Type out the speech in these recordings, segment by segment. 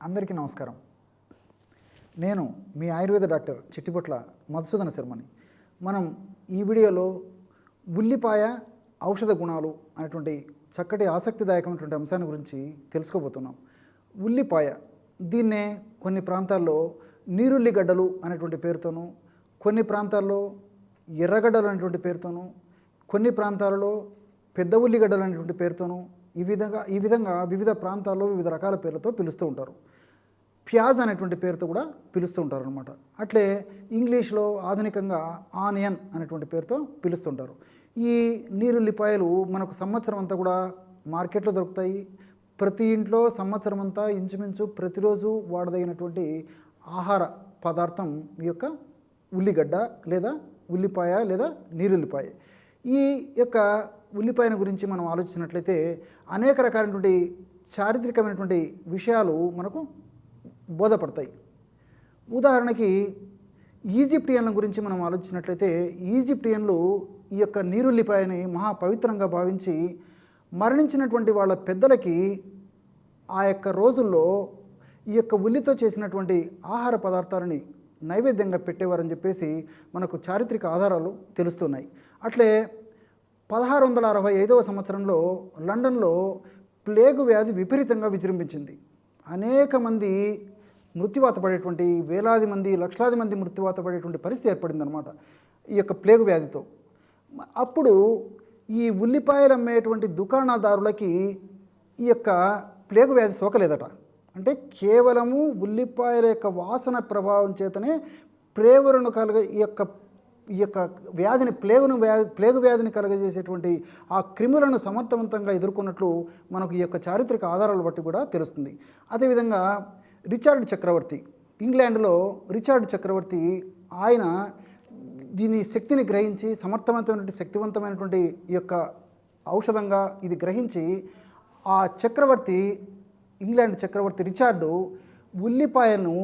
అందరికీ నమస్కారం. నేను మీ ఆయుర్వేద డాక్టర్ చిట్టిపొట్ల మధుసూదన శర్మని. మనం ఈ వీడియోలో ఉల్లిపాయ ఔషధ గుణాలు అనేటువంటి చక్కటి ఆసక్తిదాయకమైనటువంటి అంశాన్ని గురించి తెలుసుకోబోతున్నాం. ఉల్లిపాయ దీన్నే కొన్ని ప్రాంతాల్లో నీరుల్లిగడ్డలు అనేటువంటి పేరుతోనూ, కొన్ని ప్రాంతాల్లో ఎర్రగడ్డలు అనేటువంటి పేరుతోనూ, కొన్ని ప్రాంతాలలో పెద్ద ఉల్లిగడ్డలు అనేటువంటి పేరుతోనూ ఈ విధంగా వివిధ ప్రాంతాల్లో వివిధ రకాల పేర్లతో పిలుస్తూ ఉంటారు. ప్యాజ్ అనేటువంటి పేరుతో కూడా పిలుస్తూ ఉంటారు అనమాట. అట్లే ఇంగ్లీష్లో ఆధునికంగా ఆనియన్ అనేటువంటి పేరుతో పిలుస్తుంటారు. ఈ నీరుల్లిపాయలు మనకు సంవత్సరం అంతా కూడా మార్కెట్లో దొరుకుతాయి. ప్రతి ఇంట్లో సంవత్సరం అంతా ఇంచుమించు ప్రతిరోజు వాడదగినటువంటి ఆహార పదార్థం ఈ యొక్క ఉల్లిగడ్డ లేదా ఉల్లిపాయ లేదా నీరుల్లిపాయ. ఈ యొక్క ఉల్లిపాయను గురించి మనం ఆలోచించినట్లయితే అనేక రకాలైనటువంటి చారిత్రకమైనటువంటి విషయాలు మనకు బోధపడతాయి. ఉదాహరణకి ఈజిప్టియన్ల గురించి మనం ఆలోచించినట్లయితే ఈజిప్టియన్లు ఈ యొక్క నీరుల్లిపాయని మహా పవిత్రంగా భావించి మరణించినటువంటి వాళ్ళ పెద్దలకి ఆ యొక్క రోజుల్లో ఈ యొక్క ఉల్లితో చేసినటువంటి ఆహార పదార్థాలని నైవేద్యంగా పెట్టేవారని చెప్పేసి మనకు చారిత్రక ఆధారాలు తెలుస్తున్నాయి. అట్లే 1665వ సంవత్సరంలో లండన్లో ప్లేగు వ్యాధి విపరీతంగా విజృంభించింది. అనేక మంది మృత్యువాత పడేటువంటి, వేలాది మంది లక్షలాది మంది మృత్యువాత పడేటువంటి పరిస్థితి ఏర్పడిందనమాట ఈ యొక్క ప్లేగు వ్యాధితో. అప్పుడు ఈ ఉల్లిపాయలు అమ్మేటువంటి దుకాణదారులకి ఈ యొక్క ప్లేగు వ్యాధి సోకలేదట. అంటే కేవలము ఉల్లిపాయల యొక్క వాసన ప్రభావం చేతనే ప్రేగులను ఈ యొక్క వ్యాధిని ప్లేగు వ్యాధిని కలుగజేసేటువంటి ఆ క్రిములను సమర్థవంతంగా ఎదుర్కొన్నట్లు మనకు ఈ యొక్క చారిత్రక ఆధారాలు బట్టి కూడా తెలుస్తుంది. అదేవిధంగా రిచార్డ్ చక్రవర్తి, ఇంగ్లాండ్లో రిచార్డ్ చక్రవర్తి, ఆయన దీని శక్తిని గ్రహించి శక్తివంతమైనటువంటి ఈ యొక్క ఔషధంగా ఇది గ్రహించి ఆ చక్రవర్తి, ఇంగ్లాండ్ చక్రవర్తి రిచార్డు ఉల్లిపాయను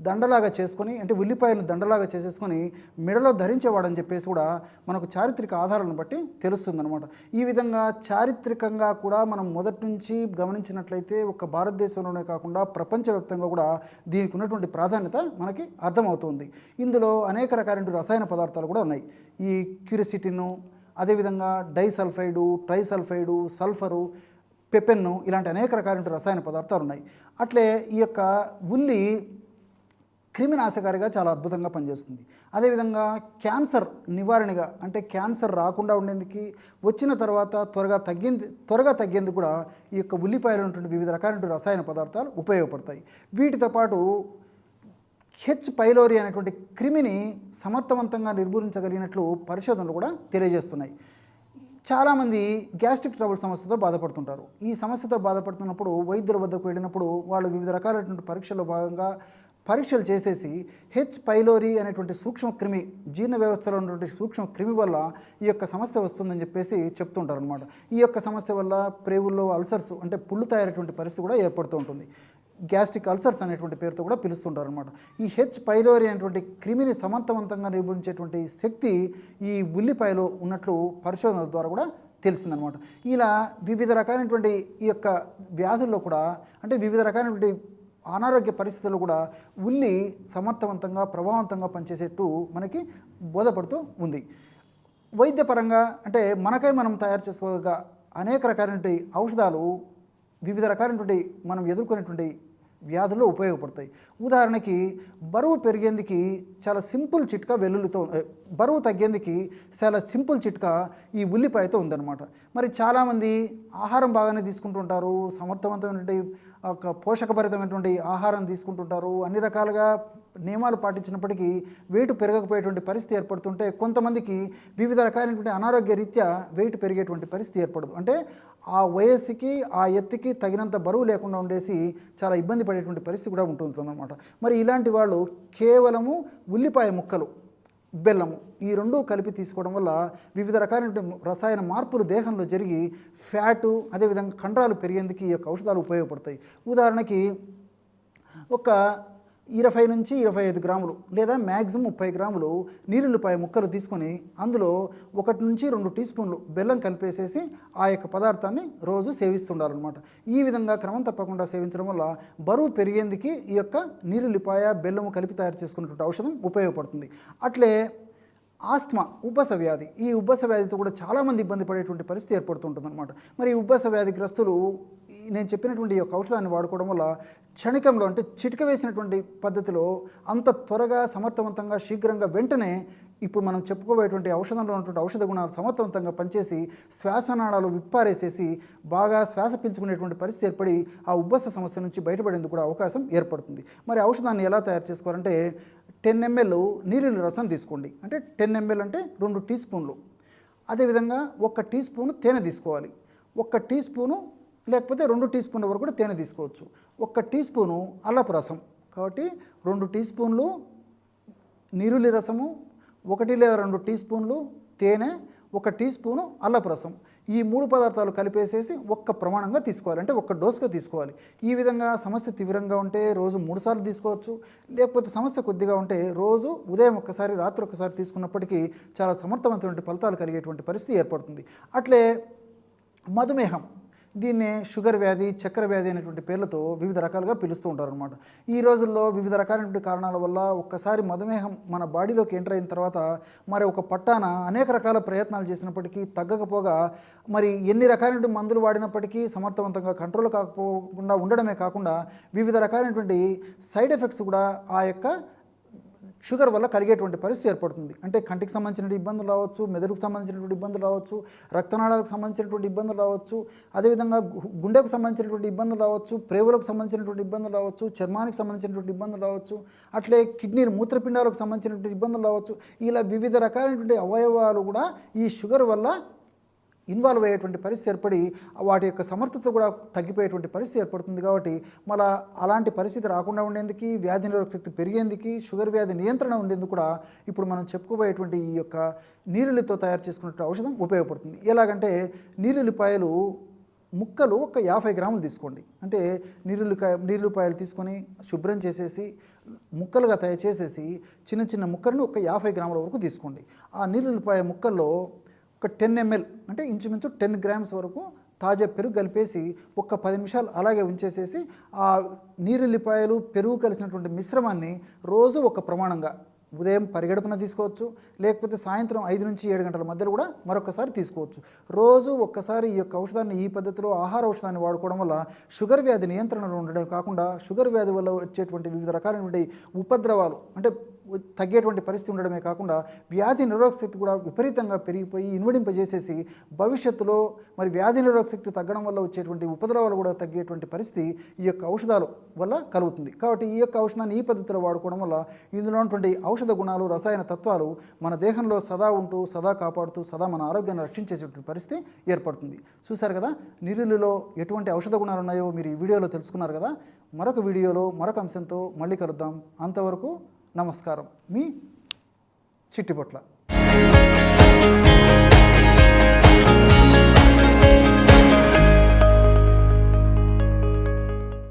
దండలాగా చేసేసుకొని మెడలో ధరించేవాడని చెప్పేసి కూడా మనకు చారిత్రక ఆధారాలను బట్టి తెలుస్తుందన్నమాట. ఈ విధంగా చారిత్రకంగా కూడా మనం మొదటి నుంచి గమనించినట్లయితే ఒక భారతదేశంలోనే కాకుండా ప్రపంచవ్యాప్తంగా కూడా దీనికి ఉన్నటువంటి ప్రాధాన్యత మనకి అర్థమవుతుంది. ఇందులో అనేక రకాలైన రసాయన పదార్థాలు కూడా ఉన్నాయి. ఈ క్యూరిసిటిను, అదేవిధంగా డైసల్ఫైడు, ట్రైసల్ఫైడు, సల్ఫరు, పెపెన్ను, ఇలాంటి అనేక రకాలైన రసాయన పదార్థాలు ఉన్నాయి. అట్లే ఈ యొక్క ఉల్లి క్రిమినాశకారిగా చాలా అద్భుతంగా పనిచేస్తుంది. అదేవిధంగా క్యాన్సర్ నివారణగా, అంటే క్యాన్సర్ రాకుండా ఉండేందుకు, వచ్చిన తర్వాత త్వరగా తగ్గేందుకు కూడా ఈ యొక్క ఉల్లిపాయలు ఉన్నటువంటి వివిధ రకాలైన రసాయన పదార్థాలు ఉపయోగపడతాయి. వీటితో పాటు హెచ్ పైలోరీ అనేటువంటి క్రిమిని సమర్థవంతంగా నిర్మూలించగలిగినట్లు పరిశోధనలు కూడా తెలియజేస్తున్నాయి. చాలామంది గ్యాస్ట్రిక్ ట్రబుల్ సమస్యతో బాధపడుతుంటారు. ఈ సమస్యతో బాధపడుతున్నప్పుడు వైద్యుల వద్దకు వెళ్ళినప్పుడు వాళ్ళు వివిధ రకాలైనటువంటి పరీక్షల్లో భాగంగా పరీక్షలు చేసేసి హెచ్ పైలోరీ అనేటువంటి సూక్ష్మక్రిమి, జీర్ణ వ్యవస్థలో ఉన్నటువంటి సూక్ష్మక్రిమి వల్ల ఈ యొక్క సమస్య వస్తుందని చెప్పేసి చెప్తుంటారు అనమాట. ఈ యొక్క సమస్య వల్ల ప్రేగుల్లో అల్సర్స్, అంటే పుళ్ళు తయారైనటువంటి పరిస్థితి కూడా ఏర్పడుతూ ఉంటుంది. గ్యాస్ట్రిక్ అల్సర్స్ అనేటువంటి పేరుతో కూడా పిలుస్తుంటారు అనమాట. ఈ హెచ్ పైలోరీ అనేటువంటి క్రిమిని సమర్థవంతంగా నిర్మూలించేటువంటి శక్తి ఈ ఉల్లిపాయలో ఉన్నట్లు పరిశోధనల ద్వారా కూడా తెలిసిందనమాట. ఇలా వివిధ రకాలైనటువంటి ఈ యొక్క వ్యాధుల్లో కూడా, అంటే వివిధ రకాలైనటువంటి అనారోగ్య పరిస్థితుల్లో కూడా ఉల్లి సమర్థవంతంగా ప్రభావవంతంగా పనిచేసేట్టు మనకి బోధపడుతూ ఉంది. వైద్యపరంగా అంటే మనకై మనం తయారు చేసుకోగా అనేక రకాలైనటువంటి ఔషధాలు వివిధ రకాలైనటువంటి మనం ఎదుర్కొనేటువంటి వ్యాధుల్లో ఉపయోగపడతాయి. ఉదాహరణకి బరువు పెరిగేందుకు చాలా సింపుల్ చిట్కా బరువు తగ్గేందుకు చాలా సింపుల్ చిట్కా ఈ ఉల్లిపాయతో ఉందన్నమాట. మరి చాలామంది ఆహారం బాగానే తీసుకుంటుంటారు, సమర్థవంతమైనటువంటి ఒక పోషకభరితమైనటువంటి ఆహారం తీసుకుంటుంటారు, అన్ని రకాలుగా నియమాలు పాటించినప్పటికీ వెయిట్ పెరగకపోయేటువంటి పరిస్థితి ఏర్పడుతుంటే కొంతమందికి వివిధ రకాలైనటువంటి అనారోగ్య రీత్యా వెయిట్ పెరిగేటువంటి పరిస్థితి ఏర్పడదు. అంటే ఆ వయస్సుకి ఆ ఎత్తుకి తగినంత బరువు లేకుండా ఉండేసి చాలా ఇబ్బంది పడేటువంటి పరిస్థితి కూడా ఉంటుందన్నమాట. మరి ఇలాంటి వాళ్ళు కేవలము ఉల్లిపాయ ముక్కలు, బెల్లము ఈ రెండూ కలిపి తీసుకోవడం వల్ల వివిధ రకాలైన రసాయన మార్పులు దేహంలో జరిగి ఫ్యాటు, అదేవిధంగా కండరాలు పెరిగేందుకు ఈ యొక్క ఔషధాలు ఉపయోగపడతాయి. ఉదాహరణకి ఒక 20 నుంచి 25 గ్రాములు లేదా మ్యాక్సిమం 30 గ్రాములు నీరుల్లిపాయ ముక్కలు తీసుకొని అందులో 1 నుంచి 2 టీ స్పూన్లు బెల్లం కలిపేసేసి ఆ యొక్క పదార్థాన్ని రోజు సేవిస్తుండాలన్నమాట. ఈ విధంగా క్రమం తప్పకుండా సేవించడం వల్ల బరువు పెరిగేందుకు ఈ యొక్క నీరుల్లిపాయ బెల్లము కలిపి తయారు చేసుకున్నటువంటి ఔషధం ఉపయోగపడుతుంది. అట్లే ఆస్తమా, ఉబ్బస వ్యాధి, ఈ ఉబ్బస వ్యాధితో కూడా చాలామంది ఇబ్బంది పడేటువంటి పరిస్థితి ఏర్పడుతుంటుందన్నమాట. మరి ఈ ఉబ్బస వ్యాధిగ్రస్తులు నేను చెప్పినటువంటి ఈ యొక్క ఔషధాన్ని వాడుకోవడం వల్ల క్షణికంలో అంటే చిటిక వేసినటువంటి పద్ధతిలో అంత త్వరగా సమర్థవంతంగా శీఘ్రంగా వెంటనే ఇప్పుడు మనం చెప్పుకోబోయేటువంటి ఔషధంలో ఉన్నటువంటి ఔషధ గుణాలు సమర్థవంతంగా పనిచేసి శ్వాసనాళాలు విప్పారేసేసి బాగా శ్వాస పీల్చుకునేటువంటి పరిస్థితి ఏర్పడి ఆ ఉబ్బస సమస్య నుంచి బయటపడేందుకు కూడా అవకాశం ఏర్పడుతుంది. మరి ఔషధాన్ని ఎలా తయారు చేసుకోవాలంటే 10 ml నీరుల్లి రసం తీసుకోండి. అంటే 10 ml అంటే 2 టీ స్పూన్లు. అదేవిధంగా 1 టీ స్పూను తేనె తీసుకోవాలి. 1 టీ స్పూను లేకపోతే 2 టీ స్పూన్ల వరకు కూడా తేనె తీసుకోవచ్చు. 1 టీ స్పూను అల్లపు రసం. కాబట్టి 2 టీ స్పూన్లు నీరుల్లి రసము, 1 లేదా 2 టీ స్పూన్లు తేనె, 1 టీ స్పూను అల్లపు రసం. ఈ 3 పదార్థాలు కలిపేసేసి ఒక్క ప్రమాణంగా తీసుకోవాలి. అంటే 1 డోసుగా తీసుకోవాలి. ఈ విధంగా సమస్య తీవ్రంగా ఉంటే రోజు 3 సార్లు తీసుకోవచ్చు. లేకపోతే సమస్య కొద్దిగా ఉంటే రోజు ఉదయం ఒక్కసారి రాత్రి ఒక్కసారి తీసుకున్నప్పటికీ చాలా సమర్థవంతమైన ఫలితాలు కలిగేటువంటి పరిస్థితి ఏర్పడుతుంది. అట్లే మధుమేహం, దీన్నే షుగర్ వ్యాధి, చక్కెర వ్యాధి అనేటువంటి పేర్లతో వివిధ రకాలుగా పిలుస్తూ ఉంటారనమాట. ఈ రోజుల్లో వివిధ రకాలైనటువంటి కారణాల వల్ల ఒక్కసారి మధుమేహం మన బాడీలోకి ఎంటర్ అయిన తర్వాత మరి ఒక పట్టాన అనేక రకాల ప్రయత్నాలు చేసినప్పటికీ తగ్గకపోగా మరి ఎన్ని రకాలైనటువంటి మందులు వాడినప్పటికీ సమర్థవంతంగా కంట్రోల్ కాకపోకుండా ఉండడమే కాకుండా వివిధ రకాలైనటువంటి సైడ్ ఎఫెక్ట్స్ కూడా ఆ యొక్క షుగర్ వల్ల కలిగేటువంటి పరిస్థితి ఏర్పడుతుంది. అంటే కంటికి సంబంధించినటువంటి ఇబ్బందులు రావచ్చు, మెదడుకు సంబంధించినటువంటి ఇబ్బందులు రావచ్చు, రక్తనాళాలకు సంబంధించినటువంటి ఇబ్బందులు రావచ్చు, అదేవిధంగా గుండెకు సంబంధించినటువంటి ఇబ్బందులు రావచ్చు, ప్రేవులకు సంబంధించినటువంటి ఇబ్బందులు రావచ్చు, చర్మానికి సంబంధించినటువంటి ఇబ్బందులు రావచ్చు, అట్లే కిడ్నీ మూత్రపిండాలకు సంబంధించినటువంటి ఇబ్బందులు రావచ్చు. ఇలా వివిధ రకాలైనటువంటి అవయవాలు కూడా ఈ షుగర్ వల్ల ఇన్వాల్వ్ అయ్యేటువంటి పరిస్థితి ఏర్పడి వాటి యొక్క సమర్థత కూడా తగ్గిపోయేటువంటి పరిస్థితి ఏర్పడుతుంది. కాబట్టి మళ్ళీ అలాంటి పరిస్థితి రాకుండా ఉండేందుకు, వ్యాధి నిరోధక శక్తి పెరిగేందుకు, షుగర్ వ్యాధి నియంత్రణ ఉండేందుకు కూడా ఇప్పుడు మనం చెప్పుకోబోయేటువంటి ఈ యొక్క నీరుల్లితో తయారు చేసుకున్న ఔషధం ఉపయోగపడుతుంది. ఎలాగంటే నీరుల్లిపాయలు ముక్కలు ఒక 50 గ్రాములు తీసుకోండి. అంటే నీరుల్లిపాయలు తీసుకొని శుభ్రం చేసేసి ముక్కలుగా తయారు చేసేసి చిన్న చిన్న ముక్కలను ఒక 50 గ్రాముల వరకు తీసుకోండి. ఆ నీరుల్లిపాయ ముక్కల్లో ఒక 10 ml అంటే ఇంచుమించు 10 గ్రామ్స్ వరకు తాజా పెరుగు కలిపేసి ఒక 10 నిమిషాలు అలాగే ఉంచేసేసి ఆ నీరుల్లిపాయలు పెరుగు కలిసినటువంటి మిశ్రమాన్ని రోజు ఒక ప్రమాణంగా ఉదయం పరిగెడుపున తీసుకోవచ్చు, లేకపోతే సాయంత్రం 5 నుంచి 7 గంటల మధ్యలో కూడా మరొకసారి తీసుకోవచ్చు. రోజు ఒక్కసారి ఈ యొక్క ఔషధాన్ని ఈ పద్ధతిలో ఆహార ఔషధాన్ని వాడుకోవడం వల్ల షుగర్ వ్యాధి నియంత్రణలో ఉండడం కాకుండా షుగర్ వ్యాధి వల్ల వచ్చేటువంటి వివిధ రకాలైనటువంటి ఉపద్రవాలు అంటే తగ్గేటువంటి పరిస్థితి ఉండడమే కాకుండా వ్యాధి నిరోధక శక్తి కూడా విపరీతంగా పెరిగిపోయి ఇన్వడింపజేసేసి భవిష్యత్తులో మరి వ్యాధి నిరోధక శక్తి తగ్గడం వల్ల వచ్చేటువంటి ఉపద్రవాలు కూడా తగ్గేటువంటి పరిస్థితి ఈ యొక్క ఔషధాల వల్ల కలుగుతుంది. కాబట్టి ఈ యొక్క ఔషధాన్ని ఈ పద్ధతిలో వాడుకోవడం వల్ల ఇందులో ఉన్నటువంటి ఔషధ గుణాలు, రసాయన తత్వాలు మన దేహంలో సదా ఉంటూ, సదా కాపాడుతూ, సదా మన ఆరోగ్యాన్ని రక్షించేటువంటి పరిస్థితి ఏర్పడుతుంది. చూశారు కదా, నీరుల్లిలో ఎటువంటి ఔషధ గుణాలు ఉన్నాయో మీరు ఈ వీడియోలో తెలుసుకున్నారు కదా. మరొక వీడియోలో మరొక అంశంతో మళ్ళీ కలుద్దాం. అంతవరకు నమస్కారం. మీ చిట్టిపొట్ల.